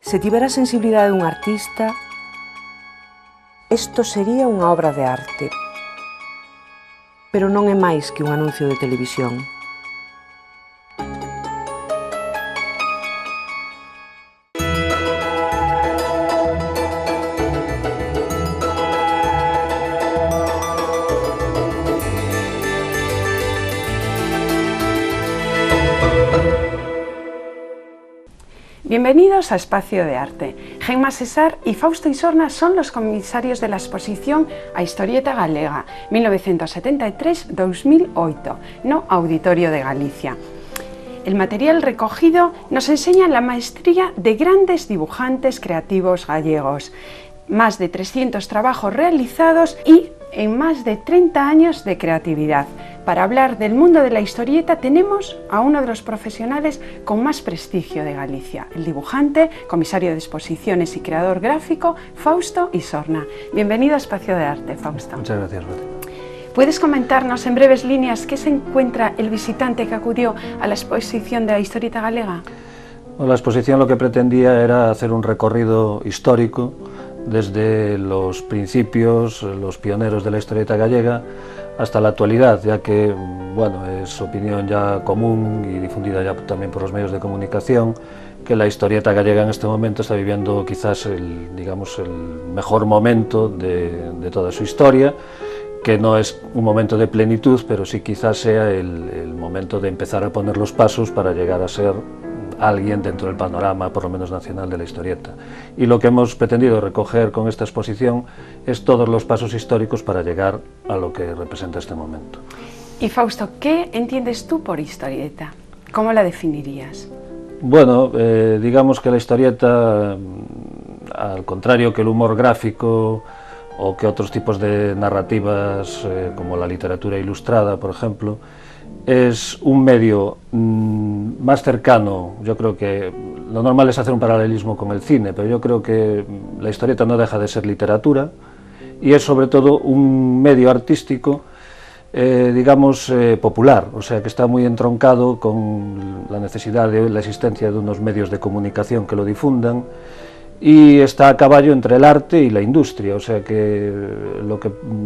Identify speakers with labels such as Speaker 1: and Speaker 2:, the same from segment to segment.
Speaker 1: Se tivera a sensibilidade dun artista, isto sería unha obra de arte. Pero non é máis que un anuncio de televisión.
Speaker 2: Bienvenidos a Espacio de Arte. Gemma Cesar y Fausto Isorna son los comisarios de la exposición A Historieta Galega 1973-2008, no Auditorio de Galicia. El material recogido nos enseña la maestría de grandes dibujantes creativos gallegos, más de 300 trabajos realizados y en más de 30 años de creatividad. Para hablar del mundo de la historieta tenemos a uno de los profesionales con más prestigio de Galicia, el dibujante, comisario de exposiciones y creador gráfico, Fausto Isorna. Bienvenido a Espacio de Arte, Fausto.
Speaker 3: Muchas gracias, Ruth.
Speaker 2: ¿Puedes comentarnos en breves líneas qué se encuentra el visitante que acudió a la exposición de la historieta galega?
Speaker 3: La exposición lo que pretendía era hacer un recorrido histórico desde los principios, los pioneros de la historieta gallega, hasta la actualidad, ya que bueno, es opinión ya común y difundida ya también por los medios de comunicación que la historieta gallega en este momento está viviendo quizás el mejor momento de toda su historia, que no es un momento de plenitud, pero sí quizás sea el momento de empezar a poner los pasos para llegar a ser alguien dentro del panorama, por lo menos nacional, de la historieta. Y lo que hemos pretendido recoger con esta exposición es todos los pasos históricos para llegar a lo que representa este momento.
Speaker 2: Y Fausto, ¿qué entiendes tú por historieta? ¿Cómo la definirías?
Speaker 3: Bueno, digamos que la historieta, al contrario que el humor gráfico o que otros tipos de narrativas, como la literatura ilustrada, por ejemplo, es un medio más cercano. Yo creo que lo normal es hacer un paralelismo con el cine, pero yo creo que la historieta no deja de ser literatura y es sobre todo un medio artístico, digamos, popular, o sea que está muy entroncado con la necesidad de la existencia de unos medios de comunicación que lo difundan, y está a caballo entre el arte y la industria, o sea que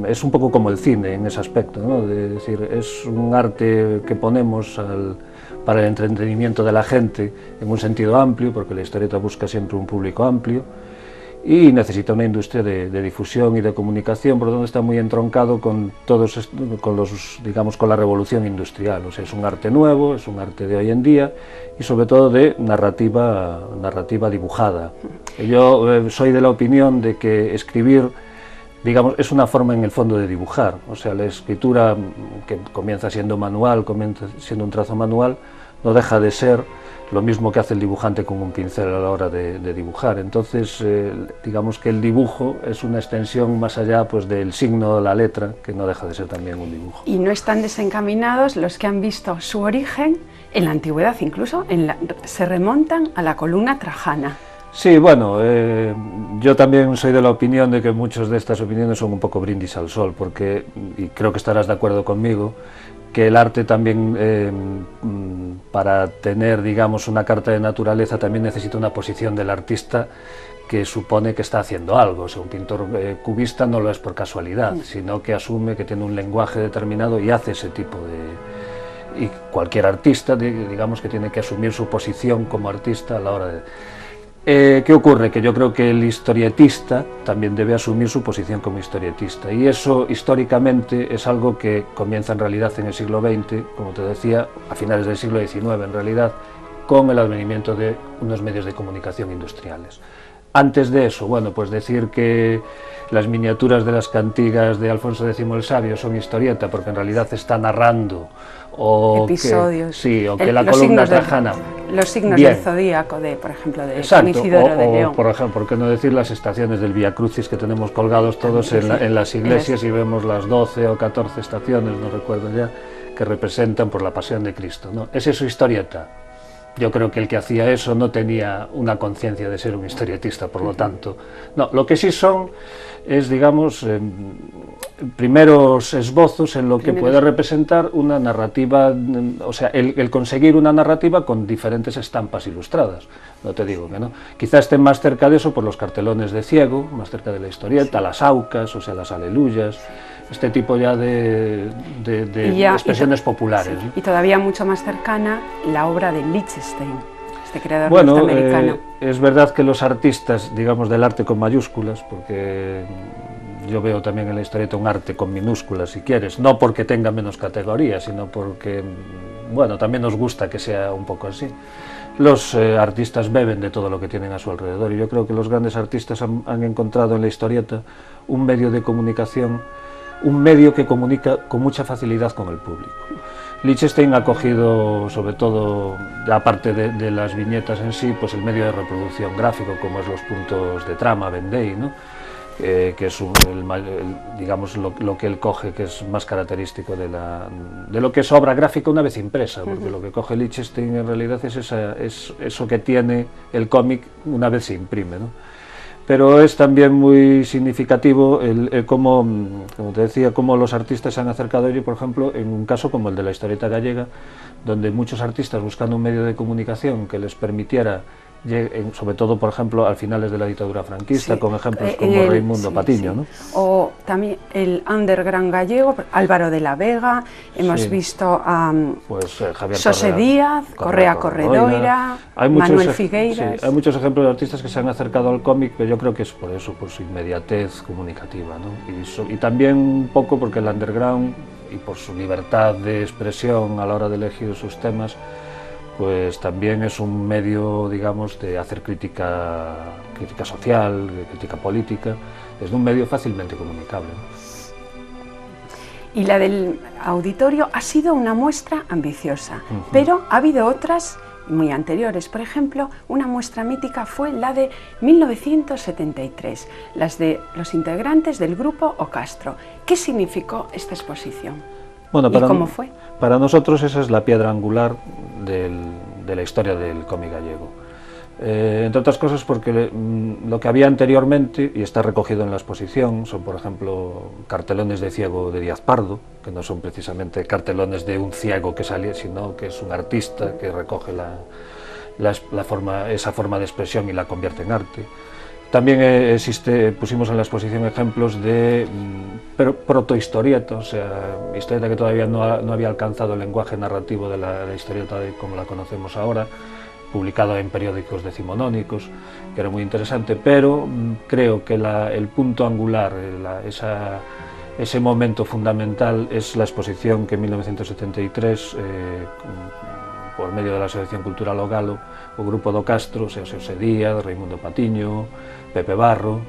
Speaker 3: es un poco como el cine en ese aspecto, ¿no? De decir, es un arte que ponemos para el entretenimiento de la gente en un sentido amplio, porque la historieta busca siempre un público amplio y necesita una industria de difusión y de comunicación, por lo tanto está muy entroncado con la revolución industrial. O sea, es un arte nuevo, es un arte de hoy en día y sobre todo de narrativa dibujada. Yo soy de la opinión de que escribir, digamos, es una forma en el fondo de dibujar. O sea, la escritura, que comienza siendo manual, comienza siendo un trazo manual, no deja de ser lo mismo que hace el dibujante con un pincel a la hora de dibujar. Entonces, digamos que el dibujo es una extensión más allá, pues, del signo de la letra, que no deja de ser también un dibujo.
Speaker 2: Y no están desencaminados los que han visto su origen en la antigüedad, incluso se remontan a la columna trajana.
Speaker 3: Sí, bueno, yo también soy de la opinión de que muchas de estas opiniones son un poco brindis al sol, porque, y creo que estarás de acuerdo conmigo, que el arte también, para tener, digamos, una carta de naturaleza, también necesita una posición del artista que supone que está haciendo algo. O sea, un pintor cubista no lo es por casualidad, sino que asume que tiene un lenguaje determinado y hace ese tipo de... Y cualquier artista, digamos, que tiene que asumir su posición como artista a la hora de... ¿Qué ocurre? Que yo creo que el historietista también debe asumir su posición como historietista, y eso históricamente es algo que comienza en realidad en el siglo XX, como te decía, a finales del siglo XIX en realidad, con el advenimiento de unos medios de comunicación industriales. Antes de eso, bueno, pues decir que las miniaturas de las cantigas de Alfonso X el Sabio son historieta porque en realidad está narrando
Speaker 2: episodios,
Speaker 3: que la columna trajana,
Speaker 2: los signos del zodíaco, por ejemplo, de San Isidoro de León.
Speaker 3: Por ejemplo, ¿por qué no decir las estaciones del Vía Crucis que tenemos colgados todos en las iglesias, y vemos las 12 o 14 estaciones, no recuerdo ya, que representan por la pasión de Cristo, ¿no? ¿Es eso historieta? Yo creo que el que hacía eso no tenía una conciencia de ser un historietista, por lo tanto. No, lo que sí son es, digamos, primeros esbozos en lo que puede representar una narrativa, o sea, el conseguir una narrativa con diferentes estampas ilustradas. no te digo que no. Quizá estén más cerca de eso por los cartelones de Ciego, más cerca de la historieta, las aucas, o sea, las aleluyas, este tipo ya de expresiones populares.
Speaker 2: Sí,
Speaker 3: ¿no?
Speaker 2: Y todavía mucho más cercana la obra de Lichtenstein, este creador
Speaker 3: bueno,
Speaker 2: norteamericano.
Speaker 3: Es verdad que los artistas, digamos, del arte con mayúsculas, porque yo veo también en la historieta un arte con minúsculas, si quieres, no porque tenga menos categorías, sino porque, bueno, también nos gusta que sea un poco así. Los artistas beben de todo lo que tienen a su alrededor, y yo creo que los grandes artistas han encontrado en la historieta un medio de comunicación, un medio que comunica con mucha facilidad con el público. Lichtenstein ha cogido, sobre todo, aparte de las viñetas en sí, pues el medio de reproducción gráfico, como es los puntos de trama, Vendée, ¿no? Que es digamos lo que él coge, que es más característico de lo que es obra gráfica una vez impresa, porque lo que coge Lichtenstein en realidad es eso que tiene el cómic una vez se imprime, ¿no? Pero es también muy significativo como te decía, cómo los artistas se han acercado a ello, por ejemplo, en un caso como el de la historieta gallega, donde muchos artistas buscando un medio de comunicación que les permitiera, sobre todo, por ejemplo, al finales de la dictadura franquista, sí, con ejemplos como Raimundo Patiño, ¿no?
Speaker 2: O también el underground gallego, Álvaro de la Vega, hemos visto a
Speaker 3: Javier
Speaker 2: Xosé Díaz, Correa Corredoira, Manuel Figueiras.
Speaker 3: Sí, hay muchos ejemplos de artistas que se han acercado al cómic, pero yo creo que es por eso, por su inmediatez comunicativa, ¿no? Y también un poco porque el underground, y por su libertad de expresión a la hora de elegir sus temas, pues también es un medio, digamos, de hacer crítica social, de crítica política, es un medio fácilmente comunicable, ¿no?
Speaker 2: Y la del auditorio ha sido una muestra ambiciosa, pero ha habido otras muy anteriores. Por ejemplo, una muestra mítica fue la de 1973, las de los integrantes del grupo O Castro. ¿Qué significó esta exposición?
Speaker 3: Bueno,
Speaker 2: ¿Y cómo fue?
Speaker 3: Para nosotros esa es la piedra angular de la historia del cómic gallego. Entre otras cosas porque lo que había anteriormente, y está recogido en la exposición, son por ejemplo cartelones de Ciego de Díaz Pardo, que no son precisamente cartelones de un ciego que salía, sino que es un artista que recoge esa forma de expresión y la convierte en arte. También pusimos en la exposición ejemplos de protohistorieta, o sea, historieta que todavía no había alcanzado el lenguaje narrativo de la historieta como la conocemos ahora, publicado en periódicos decimonónicos, que era muy interesante, pero creo que el punto angular, ese momento fundamental es la exposición que en 1973, por medio de la Asociación Cultural O Galo, o Grupo do Castro, o sea, Xosé Díaz, Raimundo Patiño, Pepe Barro,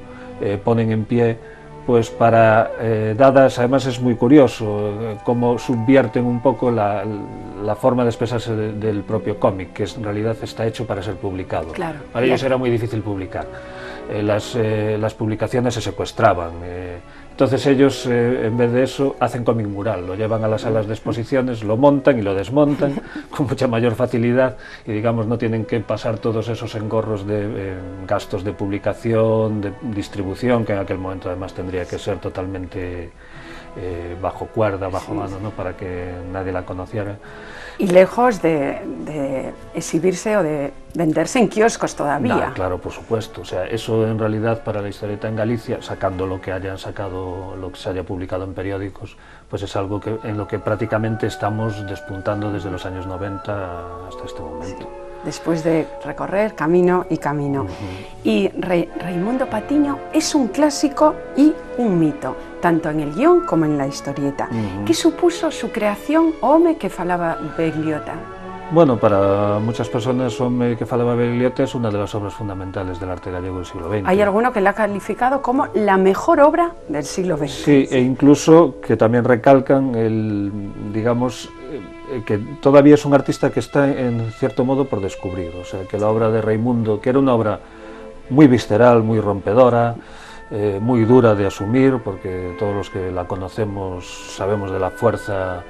Speaker 3: ponen en pie, pues para, dadas, además es muy curioso, cómo subvierten un poco la forma de expresarse del propio cómic, que en realidad está hecho para ser publicado.
Speaker 2: Claro,
Speaker 3: para ellos era muy difícil publicar. Las publicaciones se secuestraban. Entonces ellos, en vez de eso, hacen cómic mural, lo llevan a las salas de exposiciones, lo montan y lo desmontan con mucha mayor facilidad y, digamos, no tienen que pasar todos esos engorros de gastos de publicación, de distribución, que en aquel momento además tendría que ser totalmente bajo cuerda, bajo mano, ¿no? Para que nadie la conociera.
Speaker 2: Y lejos de exhibirse o de venderse en kioscos todavía.
Speaker 3: No, claro, por supuesto. O sea, eso en realidad para la historieta en Galicia, sacando lo que hayan sacado, lo que se haya publicado en periódicos, pues es algo en lo que prácticamente estamos despuntando desde los años 90 hasta este momento.
Speaker 2: Sí. Después de recorrer camino y camino. Y Raimundo Patiño es un clásico y un mito, tanto en el guión como en la historieta. ¿Qué supuso su creación, Home que falaba Begliota?
Speaker 3: Bueno, para muchas personas Home que falaba Begliota es una de las obras fundamentales del arte gallego del siglo XX.
Speaker 2: Hay alguno que la ha calificado como la mejor obra del siglo XX.
Speaker 3: Sí, e incluso que también recalcan digamos, que todavía es un artista que está en cierto modo por descubrir, o sea, que la obra de Raimundo, que era una obra muy visceral, muy rompedora, muy dura de asumir, porque todos los que la conocemos sabemos de la fuerza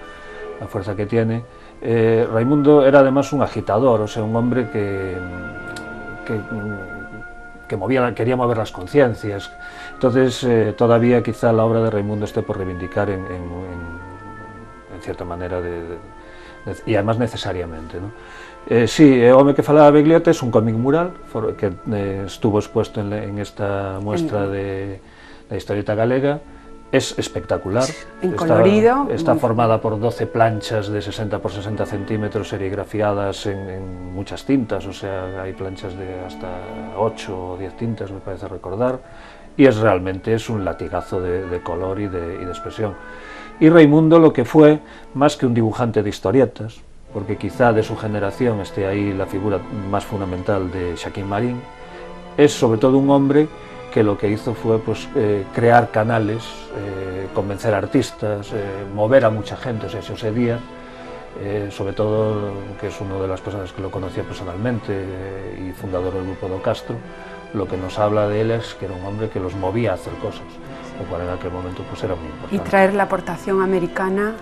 Speaker 3: que tiene. Raimundo era además un agitador, o sea, un hombre que quería mover las conciencias. Entonces todavía quizá la obra de Raimundo esté por reivindicar en cierta manera y además necesariamente, ¿no? Sí, o home que falaba Begliote es un cómic mural que estuvo expuesto en esta muestra de la historieta galega. Es espectacular.
Speaker 2: En colorido.
Speaker 3: Está formada por 12 planchas de 60 por 60 centímetros serigrafiadas en muchas tintas, o sea, hay planchas de hasta 8 o 10 tintas, me parece recordar, y realmente es un latigazo de color y de expresión. Y Raimundo lo que fue, más que un dibujante de historietas, porque quizá de su generación esté ahí la figura más fundamental de Joaquín Marín, es sobre todo un hombre que lo que hizo fue pues, crear canales, convencer a artistas, mover a mucha gente. O sea, José Díaz, sobre todo, que es una de las personas que lo conocía personalmente y fundador del grupo Do Castro, lo que nos habla de él es que era un hombre que los movía a hacer cosas, lo cual en aquel momento pues, era muy importante.
Speaker 2: Y traer la aportación americana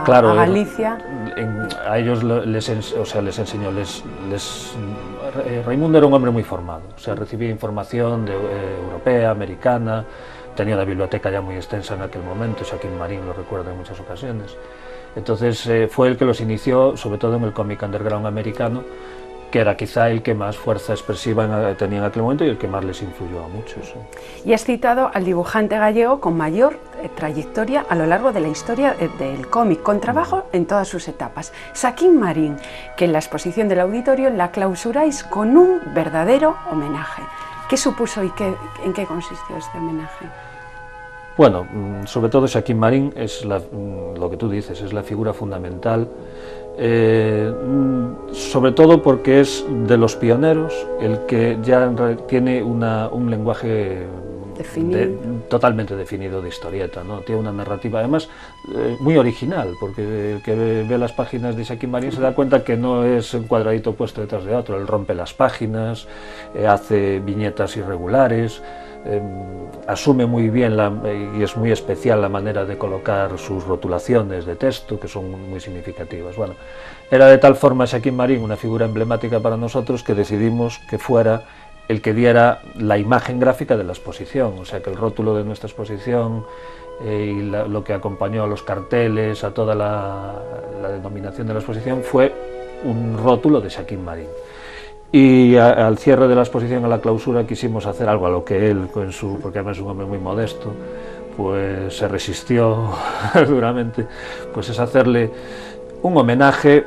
Speaker 3: claro,
Speaker 2: a Galicia.
Speaker 3: A ellos les enseñó, Raimundo era un hombre muy formado, o sea, recibía información europea, americana, tenía una biblioteca ya muy extensa en aquel momento, Joaquín Marín lo recuerda en muchas ocasiones. Entonces fue el que los inició, sobre todo en el cómic underground americano, que era quizá el que más fuerza expresiva tenía en aquel momento y el que más les influyó a muchos.
Speaker 2: Y has citado al dibujante gallego con mayor trayectoria a lo largo de la historia del cómic, con trabajo en todas sus etapas, Joaquín Marín, que en la exposición del auditorio la clausuráis con un verdadero homenaje. ¿Qué supuso y en qué consistió este homenaje?
Speaker 3: Bueno, sobre todo Joaquín Marín es lo que tú dices, es la figura fundamental, sobre todo porque es de los pioneros el que ya tiene un lenguaje totalmente definido de historieta, ¿no? Tiene una narrativa además muy original, porque el que ve las páginas de Joaquín Marín se da cuenta que no es un cuadradito puesto detrás de otro, él rompe las páginas, hace viñetas irregulares, asume muy bien y es muy especial la manera de colocar sus rotulaciones de texto, que son muy significativas. Bueno, era de tal forma Joaquín Marín una figura emblemática para nosotros que decidimos que fuera el que diera la imagen gráfica de la exposición, o sea que el rótulo de nuestra exposición y lo que acompañó a los carteles, a toda la denominación de la exposición, fue un rótulo de Joaquín Marín. Y al cierre de la exposición, a la clausura, quisimos hacer algo a lo que él, porque además es un hombre muy modesto, pues se resistió duramente, pues es hacerle un homenaje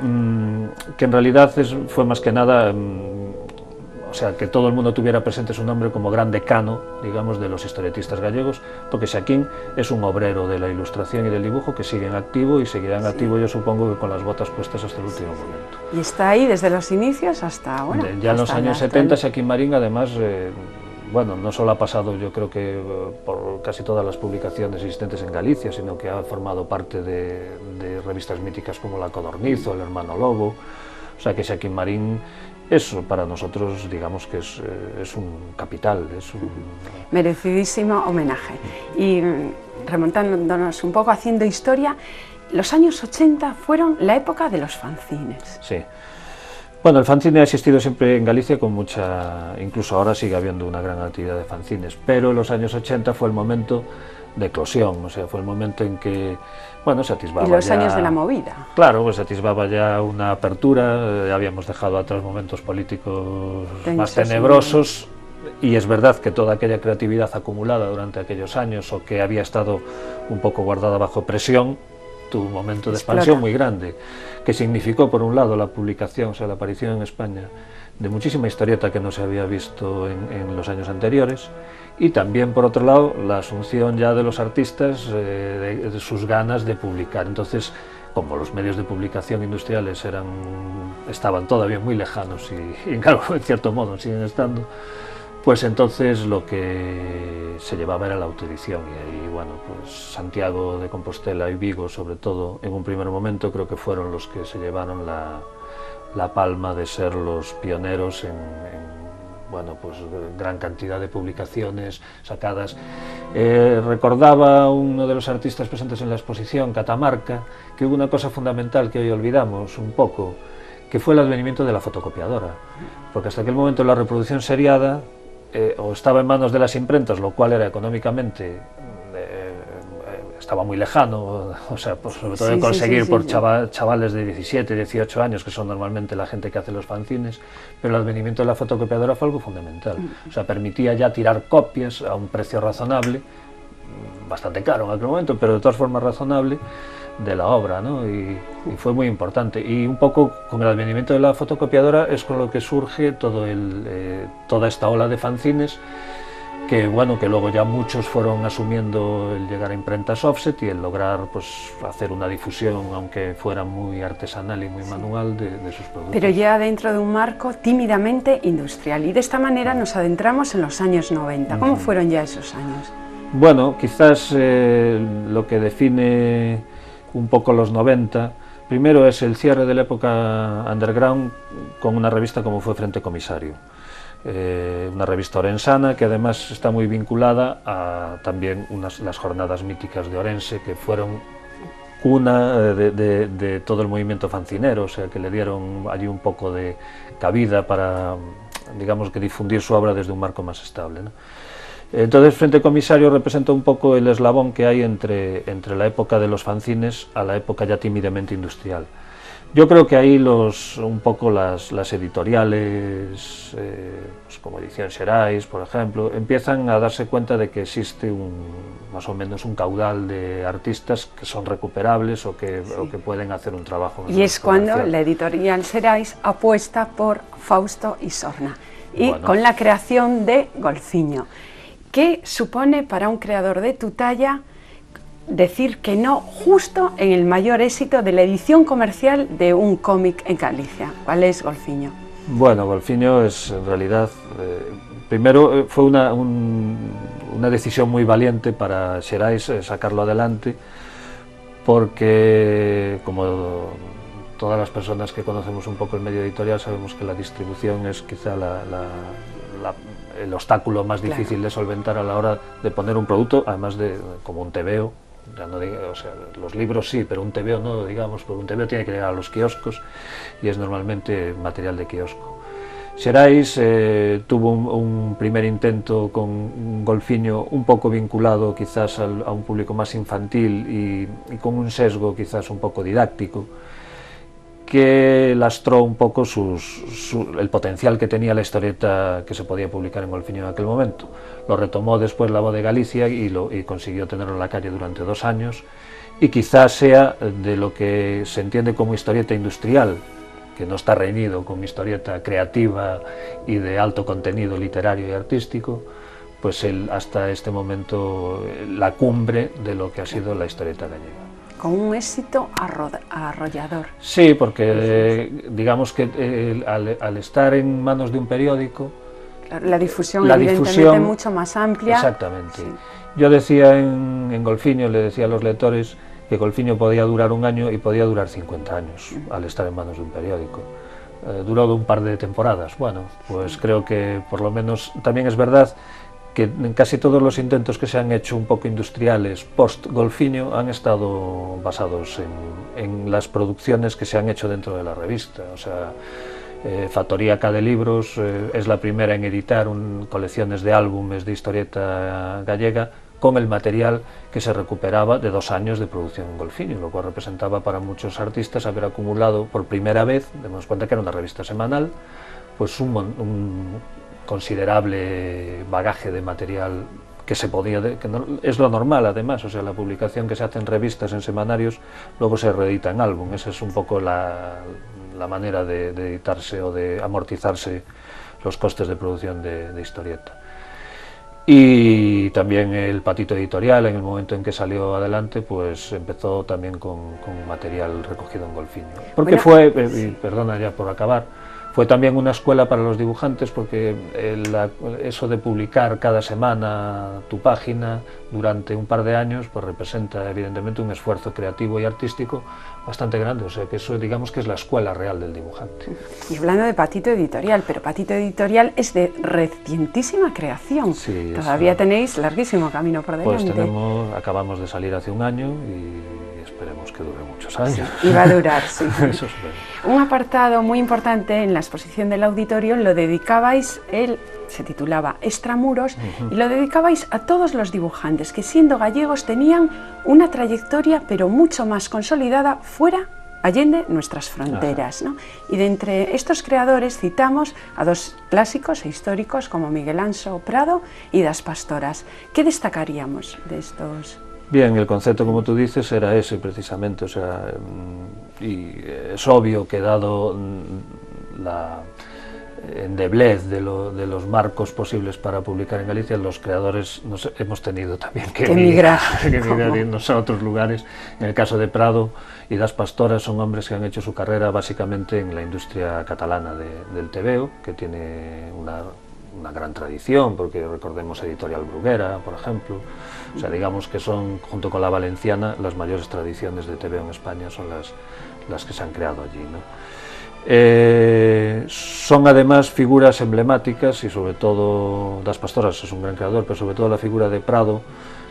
Speaker 3: que en realidad fue más que nada, o sea, que todo el mundo tuviera presente su nombre como gran decano, digamos, de los historietistas gallegos, porque Joaquín es un obrero de la ilustración y del dibujo que sigue en activo y seguirá en activo, yo supongo que con las botas puestas hasta el último momento.
Speaker 2: Y está ahí desde los inicios hasta ahora.
Speaker 3: Ya en los años 70, Joaquín Marín, además, bueno, no solo ha pasado, yo creo que por casi todas las publicaciones existentes en Galicia, sino que ha formado parte de revistas míticas como La Codorniz o El Hermano Lobo, o sea que Joaquín Marín, eso para nosotros, digamos que es un capital, es un
Speaker 2: merecidísimo homenaje. Y remontándonos un poco, haciendo historia, los años 80 fueron la época de los fanzines.
Speaker 3: Sí. Bueno, el fanzine ha existido siempre en Galicia con incluso ahora sigue habiendo una gran actividad de fanzines, pero en los años 80 fue el momento de eclosión, o sea, fue el momento en que, bueno, se atisbaba
Speaker 2: y los años de la movida.
Speaker 3: Claro, pues se atisbaba ya una apertura, habíamos dejado atrás momentos políticos más tenebrosos, y es verdad que toda aquella creatividad acumulada durante aquellos años, o que había estado un poco guardada bajo presión, tuvo un momento de expansión muy grande, que significó, por un lado, la publicación, o sea, la aparición en España de muchísima historieta que no se había visto en los años anteriores, y también, por otro lado, la asunción ya de los artistas de sus ganas de publicar. Entonces, como los medios de publicación industriales estaban todavía muy lejanos y claro, en cierto modo siguen estando, pues entonces lo que se llevaba era la autoedición, y ahí, bueno, pues Santiago de Compostela y Vigo, sobre todo, en un primer momento, creo que fueron los que se llevaron la palma de ser los pioneros en bueno, pues gran cantidad de publicaciones sacadas. Recordaba uno de los artistas presentes en la exposición, Catamarca, que hubo una cosa fundamental que hoy olvidamos un poco, que fue el advenimiento de la fotocopiadora, porque hasta aquel momento la reproducción seriada o estaba en manos de las imprentas, lo cual era económicamente estaba muy lejano, o sea, pues sobre todo
Speaker 2: Sí,
Speaker 3: de conseguir
Speaker 2: sí,
Speaker 3: por
Speaker 2: sí.
Speaker 3: chavales de 17, 18 años, que son normalmente la gente que hace los fanzines, pero el advenimiento de la fotocopiadora fue algo fundamental. O sea, permitía ya tirar copias a un precio razonable, bastante caro en aquel momento, pero de todas formas razonable, de la obra, ¿no? Y fue muy importante. Y un poco con el advenimiento de la fotocopiadora es con lo que surge toda esta ola de fanzines, que bueno, que luego ya muchos fueron asumiendo el llegar a imprentas offset y el lograr pues hacer una difusión, aunque fuera muy artesanal y muy manual, de sus productos.
Speaker 2: Pero ya dentro de un marco tímidamente industrial, y de esta manera nos adentramos en los años 90. ¿Cómo fueron ya esos años?
Speaker 3: Bueno, quizás lo que define un poco los 90, primero es el cierre de la época underground con una revista como fue Frente Comisario. Una revista orensana que además está muy vinculada a también las jornadas míticas de Orense, que fueron cuna de todo el movimiento fancinero, o sea, que le dieron allí un poco de cabida para, digamos, que difundir su obra desde un marco más estable, ¿no? Entonces, Frente Comisario representa un poco el eslabón que hay entre la época de los fanzines a la época ya tímidamente industrial. Yo creo que ahí un poco las editoriales, pues como Edición Xerais, por ejemplo, empiezan a darse cuenta de que existe más o menos un caudal de artistas que son recuperables o que pueden hacer un trabajo.
Speaker 2: Y es cuando la Editorial Xerais apuesta por Fausto Isorna y bueno, con la creación de Golfiño. ¿Qué supone para un creador de tu talla decir que no justo en el mayor éxito de la edición comercial de un cómic en Galicia? ¿Cuál es Golfiño?
Speaker 3: Bueno, Golfiño es en realidad, primero fue una decisión muy valiente para Xerais sacarlo adelante, porque como todas las personas que conocemos un poco el medio editorial sabemos que la distribución es quizá el obstáculo más difícil, claro, de solventar a la hora de poner un producto, además de como un tebeo. Ya no digo, o sea, los libros sí, pero un tebeo no, digamos, porque un tebeo tiene que llegar a los kioscos y es normalmente material de kiosco. Xerais tuvo un primer intento con un Golfiño un poco vinculado quizás a un público más infantil y con un sesgo quizás un poco didáctico, que lastró un poco el potencial que tenía la historieta que se podía publicar en Golfiño en aquel momento. Lo retomó después La Voz de Galicia y consiguió tenerlo en la calle durante 2 años, y quizás sea de lo que se entiende como historieta industrial, que no está reñido con historieta creativa y de alto contenido literario y artístico, pues hasta este momento la cumbre de lo que ha sido la historieta gallega.
Speaker 2: Con un éxito arrollador.
Speaker 3: Sí, porque digamos que al estar en manos de un periódico,
Speaker 2: la difusión evidentemente es mucho más amplia.
Speaker 3: Exactamente.
Speaker 2: Sí.
Speaker 3: Yo decía en Golfiño, le decía a los lectores que Golfiño podía durar 1 año y podía durar 50 años al estar en manos de un periódico. Duró un par de temporadas. Bueno, pues creo que por lo menos también es verdad que en casi todos los intentos que se han hecho un poco industriales post-Golfiño han estado basados en las producciones que se han hecho dentro de la revista. O sea, Factoría K de Libros es la primera en editar colecciones de álbumes de historieta gallega con el material que se recuperaba de 2 años de producción en Golfiño, lo cual representaba para muchos artistas haber acumulado por primera vez, demos cuenta que era una revista semanal, pues un considerable bagaje de material que se podía, que no, es lo normal además, o sea, la publicación que se hace en revistas, en semanarios, luego se reedita en álbum. Esa es un poco la manera de editarse o de amortizarse los costes de producción de historieta. Y también el Patito Editorial, en el momento en que salió adelante, pues empezó también con material recogido en Golfiño. Porque fue, perdona ya por acabar, fue también una escuela para los dibujantes, porque eso de publicar cada semana tu página durante un par de años, pues representa evidentemente un esfuerzo creativo y artístico bastante grande, o sea que eso digamos que es la escuela real del dibujante.
Speaker 2: Y hablando de Patito Editorial, pero Patito Editorial es de recientísima creación, sí, todavía tenéis larguísimo camino por delante.
Speaker 3: Pues acabamos de salir hace 1 año y esperemos que dure muchos años.
Speaker 2: Sí, y va a durar, sí.
Speaker 3: Eso espero.
Speaker 2: Un apartado muy importante en la exposición del auditorio lo dedicabais, se titulaba Extramuros, y lo dedicabais a todos los dibujantes que, siendo gallegos, tenían una trayectoria pero mucho más consolidada fuera, allende nuestras fronteras, ¿no? Y de entre estos creadores citamos a dos clásicos e históricos como Miguel Anso Prado y Das Pastoras. ¿Qué destacaríamos de estos?
Speaker 3: Bien, el concepto, como tú dices, era ese precisamente, o sea, y es obvio que dado la endeblez de los marcos posibles para publicar en Galicia, los creadores hemos tenido también que emigrar a otros lugares. En el caso de Prado y Das Pastoras son hombres que han hecho su carrera básicamente en la industria catalana del tebeo, que tiene una gran tradición, porque recordemos Editorial Bruguera, por ejemplo. O sea, digamos que son, junto con la valenciana, las mayores tradiciones de tebeo en España son las que se han creado allí, ¿no? Son además figuras emblemáticas, y sobre todo Das Pastoras es un gran creador, pero sobre todo la figura de Prado,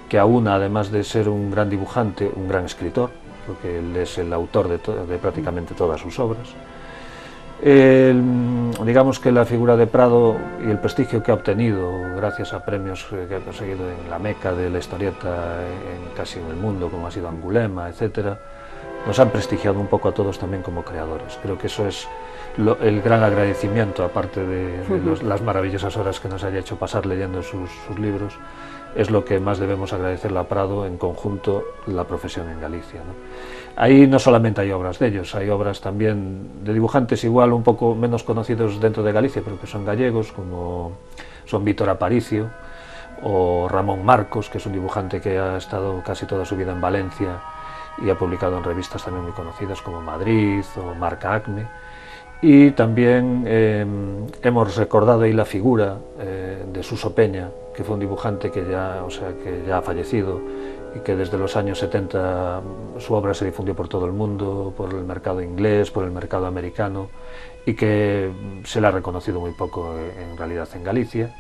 Speaker 3: que aúna, además de ser un gran dibujante, un gran escritor, porque él es el autor de prácticamente todas sus obras. Digamos que la figura de Prado y el prestigio que ha obtenido gracias a premios que ha conseguido en la meca de la historieta casi en el mundo, como ha sido Angulema, etcétera, nos han prestigiado un poco a todos también como creadores. Creo que eso es el gran agradecimiento, aparte de las maravillosas horas que nos haya hecho pasar leyendo sus libros, es lo que más debemos agradecerle a Prado, en conjunto la profesión en Galicia, ¿no? Ahí no solamente hay obras de ellos, hay obras también de dibujantes igual un poco menos conocidos dentro de Galicia, pero que son gallegos, como son Vítor Aparicio o Ramón Marcos, que es un dibujante que ha estado casi toda su vida en Valencia y ha publicado en revistas también muy conocidas como Madrid o Marca Acme. Y también hemos recordado ahí la figura de Suso Peña, que fue un dibujante que ya ha fallecido y que desde los años 70 su obra se difundió por todo el mundo, por el mercado inglés, por el mercado americano, y que se le ha reconocido muy poco en realidad en Galicia.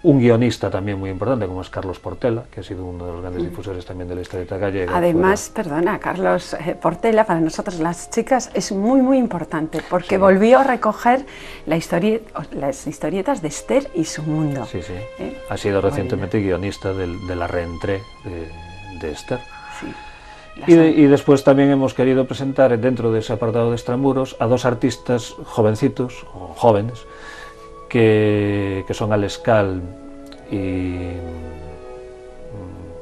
Speaker 3: Un guionista también muy importante, como es Carlos Portela, que ha sido uno de los grandes difusores también de la historieta gallega.
Speaker 2: Además, perdona, Carlos Portela, para nosotros las chicas, es muy, muy importante, porque volvió a recoger las historietas de Esther y su mundo.
Speaker 3: Sí, sí. Ha sido recientemente guionista de la reentrée de Esther. Sí. Y después también hemos querido presentar, dentro de ese apartado de Extramuros, a dos artistas jovencitos, o jóvenes, que son Alescal y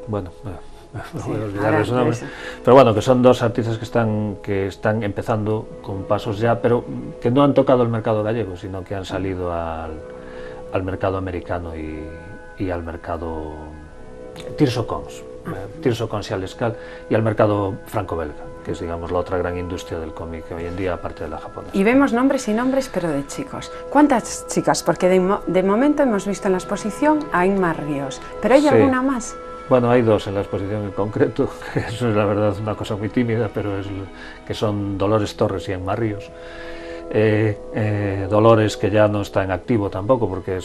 Speaker 3: bueno, me voy a olvidar su nombre, pero bueno, que son dos artistas que están empezando con pasos ya, pero que no han tocado el mercado gallego, sino que han salido al mercado americano y al mercado Tirso Cons y Alescal, y al mercado franco-belga, que es, digamos, la otra gran industria del cómic hoy en día, aparte de la japonesa.
Speaker 2: Y vemos nombres y nombres, pero de chicos. ¿Cuántas chicas? Porque de momento hemos visto en la exposición a Inma Ríos, pero ¿hay alguna más?
Speaker 3: Bueno, hay dos en la exposición en concreto, que eso es la verdad una cosa muy tímida, pero es que son Dolores Torres y Inma Ríos. Dolores, que ya no está en activo tampoco, porque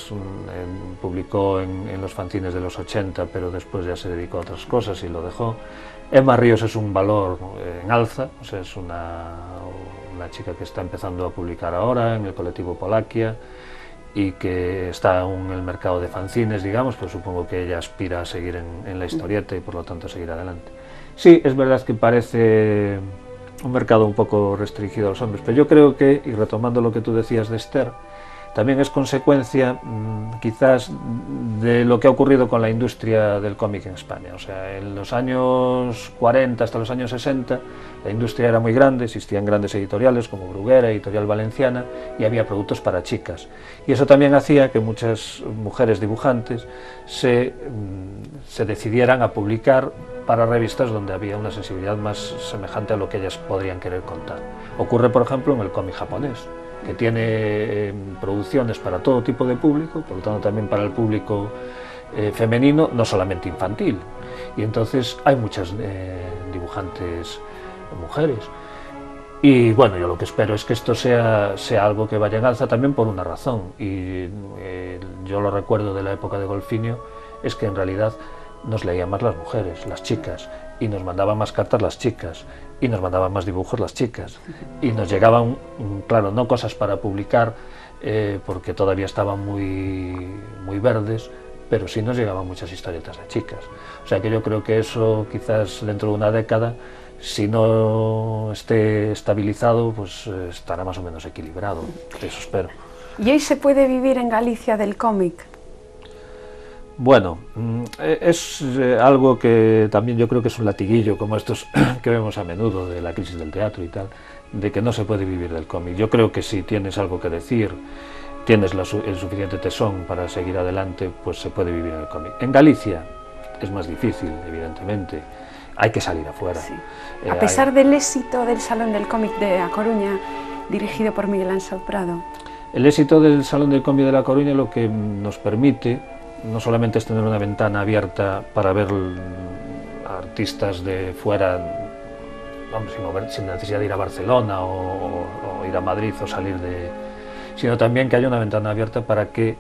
Speaker 3: publicó en los fanzines de los 80, pero después ya se dedicó a otras cosas y lo dejó. Inma Ríos es un valor en alza, o sea, es una chica que está empezando a publicar ahora en el colectivo Polaquia y que está aún en el mercado de fanzines, digamos, pero supongo que ella aspira a seguir en la historieta y por lo tanto a seguir adelante. Sí, es verdad que parece un mercado un poco restringido a los hombres, pero yo creo que, y retomando lo que tú decías de Esther, también es consecuencia quizás de lo que ha ocurrido con la industria del cómic en España. O sea, en los años 40 hasta los años 60 la industria era muy grande, existían grandes editoriales como Bruguera, Editorial Valenciana, y había productos para chicas. Y eso también hacía que muchas mujeres dibujantes se decidieran a publicar para revistas donde había una sensibilidad más semejante a lo que ellas podrían querer contar. Ocurre, por ejemplo, en el cómic japonés, que tiene producciones para todo tipo de público, por lo tanto también para el público femenino, no solamente infantil. Y entonces hay muchas dibujantes mujeres. Y bueno, yo lo que espero es que esto sea algo que vaya en alza también por una razón. Y yo lo recuerdo de la época de Golfinio, es que en realidad nos leían más las mujeres, las chicas, y nos mandaban más cartas las chicas, y nos mandaban más dibujos las chicas, y nos llegaban, claro, no cosas para publicar, porque todavía estaban muy verdes, pero sí nos llegaban muchas historietas de chicas. O sea que yo creo que eso quizás dentro de una década, si no esté estabilizado, pues estará más o menos equilibrado, eso espero.
Speaker 2: ¿Y hoy se puede vivir en Galicia del cómic?
Speaker 3: Bueno, es algo que también yo creo que es un latiguillo, como estos que vemos a menudo de la crisis del teatro y tal, de que no se puede vivir del cómic. Yo creo que si tienes algo que decir, tienes el suficiente tesón para seguir adelante, pues se puede vivir en el cómic. En Galicia es más difícil, evidentemente, hay que salir afuera.
Speaker 2: Sí. A pesar del éxito del Salón del Cómic de A Coruña, dirigido por Miguel Ángel Prado.
Speaker 3: El éxito del Salón del Cómic de La Coruña lo que nos permite no solamente es tener una ventana abierta para ver a artistas de fuera, sin necesidad de ir a Barcelona o ir a Madrid o salir de... sino también que haya una ventana abierta para que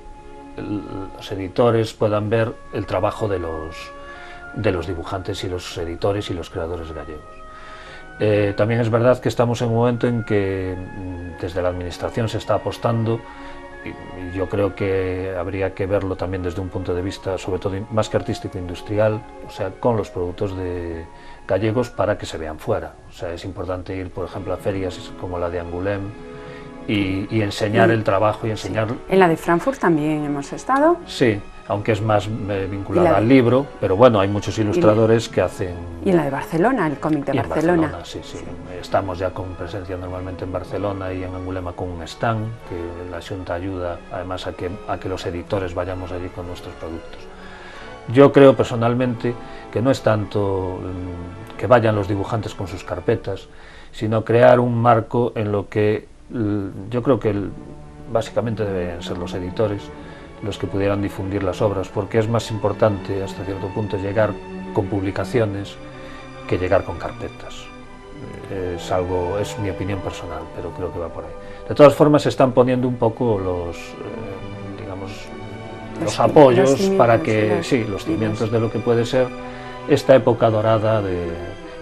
Speaker 3: los editores puedan ver el trabajo de los dibujantes y los editores y los creadores gallegos. También es verdad que estamos en un momento en que desde la administración se está apostando, y yo creo que habría que verlo también desde un punto de vista, sobre todo más que artístico, industrial, o sea, con los productos gallegos para que se vean fuera. O sea, es importante ir, por ejemplo, a ferias como la de Angoulême y enseñar el trabajo y enseñar...
Speaker 2: Sí. En la de Frankfurt también hemos estado.
Speaker 3: Sí, aunque es más vinculada al libro, pero bueno, hay muchos ilustradores que hacen...
Speaker 2: Y en la de Barcelona, el cómic de Barcelona.
Speaker 3: Sí. Estamos ya con presencia normalmente en Barcelona y en Angulema con un stand, que la Xunta ayuda además a que los editores vayamos allí con nuestros productos. Yo creo personalmente que no es tanto que vayan los dibujantes con sus carpetas, sino crear un marco en lo que yo creo que básicamente deben ser los editores los que pudieran difundir las obras, porque es más importante hasta cierto punto llegar con publicaciones que llegar con carpetas. Es mi opinión personal, pero creo que va por ahí. De todas formas se están poniendo un poco los apoyos para que, los cimientos de lo que puede ser esta época dorada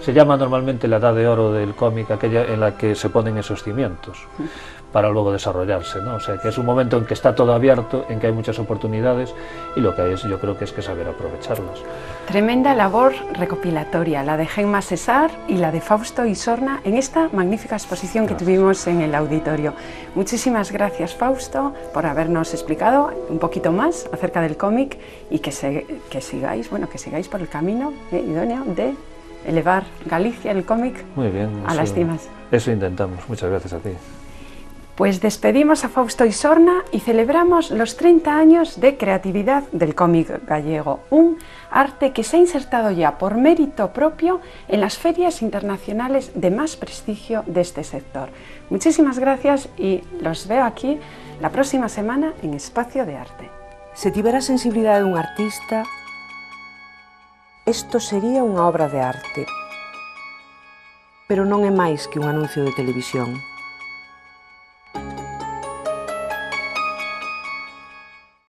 Speaker 3: se llama normalmente la edad de oro del cómic, aquella en la que se ponen esos cimientos para luego desarrollarse, ¿no? O sea, que es un momento en que está todo abierto, en que hay muchas oportunidades, y lo que hay yo creo que es que saber aprovecharlas.
Speaker 2: Tremenda labor recopilatoria, la de Gemma Cesar y la de Fausto Isorna en esta magnífica exposición que tuvimos en el auditorio. Muchísimas gracias, Fausto, por habernos explicado un poquito más acerca del cómic y que sigáis por el camino idóneo de elevar Galicia, el cómic, a las cimas.
Speaker 3: Eso intentamos. Muchas gracias a ti.
Speaker 2: Pues despedimos a Fausto Isorna y celebramos los 30 años de creatividad del cómic gallego, un arte que se ha insertado ya por mérito propio en las ferias internacionales de más prestigio de este sector. Muchísimas gracias y los veo aquí la próxima semana en Espacio de Arte.
Speaker 1: Se tivera a sensibilidade dun artista, isto sería unha obra de arte, pero non é máis que un anuncio de televisión.